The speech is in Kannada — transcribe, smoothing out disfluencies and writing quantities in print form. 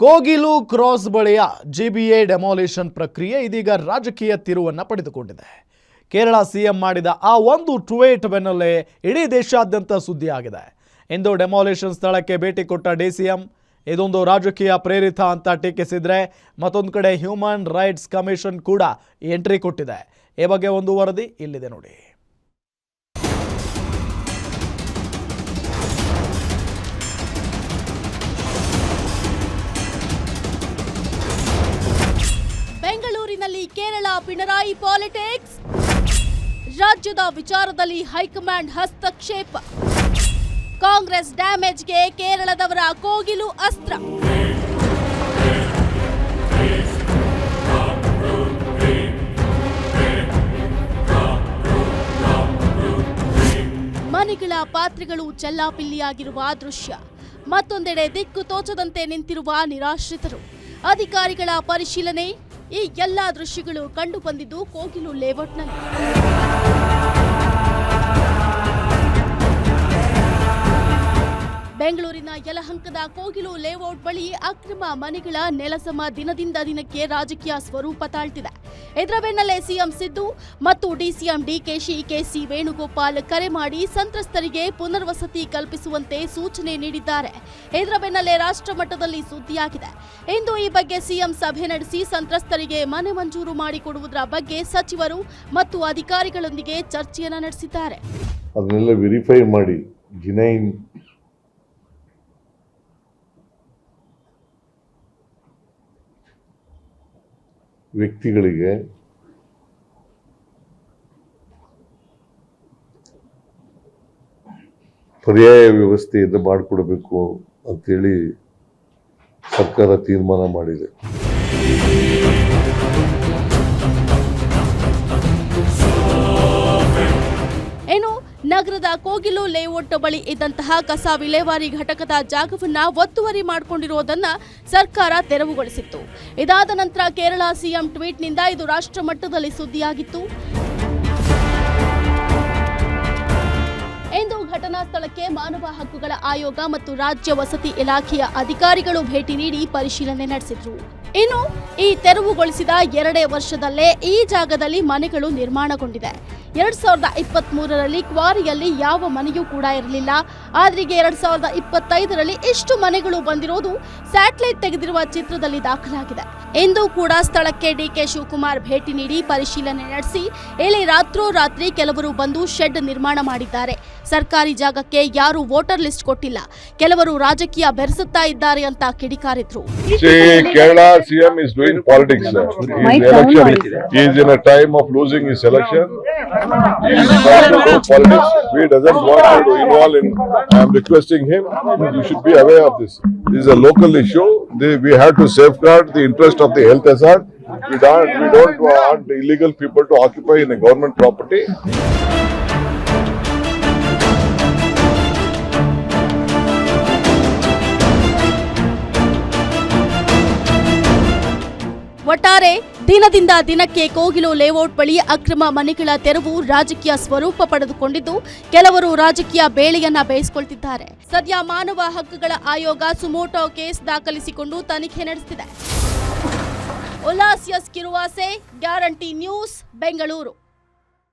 ಕೋಗಿಲು ಕ್ರಾಸ್ ಬಳಿಯ ಜಿಬಿಎ ಡೆಮಾಲಿಷನ್ ಪ್ರಕ್ರಿಯೆ ಇದೀಗ ರಾಜಕೀಯ ತಿರುವನ್ನು ಪಡೆದುಕೊಂಡಿದೆ. ಕೇರಳ ಸಿಎಂ ಮಾಡಿದ ಆ ಒಂದು ಟ್ವೀಟ್ ಬೆನ್ನಲ್ಲೇ ಇಡೀ ದೇಶಾದ್ಯಂತ ಸುದ್ದಿಯಾಗಿದೆ. ಇಂದು ಡೆಮಾಲಿಷನ್ ಸ್ಥಳಕ್ಕೆ ಭೇಟಿ ಕೊಟ್ಟ ಡಿಸಿಎಂ ಇದೊಂದು ರಾಜಕೀಯ ಪ್ರೇರಿತ ಅಂತ ಟೀಕಿಸಿದ್ರೆ, ಮತ್ತೊಂದು ಕಡೆ ಹ್ಯೂಮನ್ ರೈಟ್ಸ್ ಕಮಿಷನ್ ಕೂಡ ಎಂಟ್ರಿ ಕೊಟ್ಟಿದೆ. ಈ ಬಗ್ಗೆ ಒಂದು ವರದಿ ಇಲ್ಲಿದೆ ನೋಡಿ. ಬೆಂಗಳೂರಿನಲ್ಲಿ ಕೇರಳ ಪಿಣರಾಯಿ ಪಾಲಿಟಿಕ್ಸ್, ರಾಜ್ಯದ ವಿಚಾರದಲ್ಲಿ ಹೈಕಮಾಂಡ್ ಹಸ್ತಕ್ಷೇಪ, ಕಾಂಗ್ರೆಸ್ ಡ್ಯಾಮೇಜ್ಗೆ ಕೇರಳದವರ ಕೋಗಿಲು ಅಸ್ತ್ರ. ಮನೆಗಳ ಪಾತ್ರೆಗಳು ಚೆಲ್ಲಾಪಿಲ್ಲಿಯಾಗಿರುವ ದೃಶ್ಯ, ಮತ್ತೊಂದೆಡೆ ದಿಕ್ಕು ತೋಚದಂತೆ ನಿಂತಿರುವ ನಿರಾಶ್ರಿತರು. ಅಧಿಕಾರಿಗಳ ಪರಿಶೀಲನೆ. ಈ ಎಲ್ಲಾ ದೃಶ್ಯಗಳು ಕಂಡು ಬಂದಿದ್ದು ಕೋಗಿಲು ಲೇಔಟ್ನಲ್ಲಿ. ಬೆಂಗಳೂರಿನ ಯಲಹಂಕದ ಕೋಗಿಲು ಲೇಔಟ್ ಬಳಿ ಅಕ್ರಮ ಮನೆಗಳ ನೆಲಸಮ ದಿನದಿಂದ ದಿನಕ್ಕೆ ರಾಜಕೀಯ ಸ್ವರೂಪ ತಾಳ್ತಿದೆ. ಇದರ ಬೆನ್ನಲ್ಲೇ ಸಿಎಂ ಸಿದ್ದು ಮತ್ತು ಡಿಸಿಎಂ ಡಿಕೆಶಿ ಕೆಸಿ ವೇಣುಗೋಪಾಲ್ ಕರೆ ಮಾಡಿ ಸಂತ್ರಸ್ತರಿಗೆ ಪುನರ್ವಸತಿ ಕಲ್ಪಿಸುವಂತೆ ಸೂಚನೆ ನೀಡಿದ್ದಾರೆ. ಇದರ ಬೆನ್ನಲ್ಲೇ ರಾಷ್ಟ್ರ ಮಟ್ಟದಲ್ಲಿ ಸುದ್ದಿಯಾಗಿದೆ. ಇಂದು ಈ ಬಗ್ಗೆ ಸಿಎಂ ಸಭೆ ನಡೆಸಿ ಸಂತ್ರಸ್ತರಿಗೆ ಮನೆ ಮಂಜೂರು ಮಾಡಿಕೊಡುವುದರ ಬಗ್ಗೆ ಸಚಿವರು ಮತ್ತು ಅಧಿಕಾರಿಗಳೊಂದಿಗೆ ಚರ್ಚೆಯನ್ನು ನಡೆಸಿದ್ದಾರೆ. ಅದನ್ನೆಲ್ಲ ವೆರಿಫೈ ಮಾಡಿ ಜಿನೈನ್ ವ್ಯಕ್ತಿಗಳಿಗೆ ಪರ್ಯಾಯ ವ್ಯವಸ್ಥೆಯನ್ನು ಮಾಡಿಕೊಡಬೇಕು ಅಂತೇಳಿ ಸರ್ಕಾರ ತೀರ್ಮಾನ ಮಾಡಿದೆ. ಏನು ನಗರದ ಕೋಗಿಲು ಲೇಔಟ್ ಬಳಿ ಇದ್ದಂತಹ ಕಸ ವಿಲೇವಾರಿ ಘಟಕದ ಜಾಗವನ್ನ ಒತ್ತುವರಿ ಮಾಡಿಕೊಂಡಿರುವುದನ್ನ ಸರ್ಕಾರ ತೆರವುಗೊಳಿಸಿತ್ತು. ಇದಾದ ನಂತರ ಕೇರಳ ಸಿಎಂ ಟ್ವೀಟ್ನಿಂದ ಇದು ರಾಷ್ಟ್ರ ಮಟ್ಟದಲ್ಲಿ ಸುದ್ದಿಯಾಗಿತ್ತು. ಇಂದು ಘಟನಾ ಸ್ಥಳಕ್ಕೆ ಮಾನವ ಹಕ್ಕುಗಳ ಆಯೋಗ ಮತ್ತು ರಾಜ್ಯ ವಸತಿ ಇಲಾಖೆಯ ಅಧಿಕಾರಿಗಳು ಭೇಟಿ ನೀಡಿ ಪರಿಶೀಲನೆ ನಡೆಸಿದ್ರು. ಇನ್ನು ಈ ತೆರವುಗೊಳಿಸಿದ 2 ವರ್ಷದಲ್ಲೇ ಈ ಜಾಗದಲ್ಲಿ ಮನೆಗಳು ನಿರ್ಮಾಣಗೊಂಡಿದೆ. 2023ರಲ್ಲಿ ಕ್ವಾರಿಯಲ್ಲಿ ಯಾವ ಮನೆಯೂ ಕೂಡ ಇರಲಿಲ್ಲ. ಆದ್ರೆ 2025ರಲ್ಲಿ ಇಷ್ಟು ಮನೆಗಳು ಬಂದಿರೋದು ಸ್ಯಾಟಲೈಟ್ ತೆಗೆದಿರುವ ಚಿತ್ರದಲ್ಲಿ ದಾಖಲಾಗಿದೆ. ಇಂದು ಕೂಡ ಸ್ಥಳಕ್ಕೆ ಡಿಕೆ ಶಿವಕುಮಾರ್ ಭೇಟಿ ನೀಡಿ ಪರಿಶೀಲನೆ ನಡೆಸಿ ಇಲ್ಲಿ ರಾತ್ರೋರಾತ್ರಿ ಕೆಲವರು ಬಂದು ಶೆಡ್ ನಿರ್ಮಾಣ ಮಾಡಿದ್ದಾರೆ. ಸರ್ಕಾರಿ ಜಾಗಕ್ಕೆ ಯಾರು ವೋಟರ್ ಲಿಸ್ಟ್ ಕೊಟ್ಟಿಲ್ಲ, ಕೆಲವರು ರಾಜಕೀಯ ಬೆರೆಸುತ್ತಾ ಇದ್ದಾರೆ ಅಂತ ಕಿಡಿಕಾರಿದ್ರು. Kerala CM is doing politics. He is in a time of losing his election. He is trying to do politics. He doesn't want to involve in. I am requesting him. You should be aware of this. This is a local issue. We have to safeguard the interest of the health hazard. We don't want illegal people to occupy in a government property. ಒಟ್ಟಾರೆ ದಿನದಿಂದ ದಿನಕ್ಕೆ ಕೋಗಿಲು ಲೇಔಟ್ ಬಳಿ ಅಕ್ರಮ ಮನೆಗಳ ತೆರವು ರಾಜಕೀಯ ಸ್ವರೂಪ ಪಡೆದುಕೊಂಡಿದ್ದು, ಕೆಲವರು ರಾಜಕೀಯ ಬೇಳೆಯನ್ನ ಬೇಯಿಸಿಕೊಳ್ತಿದ್ದಾರೆ. ಸದ್ಯ ಮಾನವ ಹಕ್ಕುಗಳ ಆಯೋಗ ಸುಮೋಟೋ ಕೇಸ್ ದಾಖಲಿಸಿಕೊಂಡು ತನಿಖೆ ನಡೆಸುತ್ತಿದೆ. ಉಲ್ಲಾಸ್ ಎಸ್ ಕಿರುವಾಸೆ, ಗ್ಯಾರಂಟಿ ನ್ಯೂಸ್, ಬೆಂಗಳೂರು.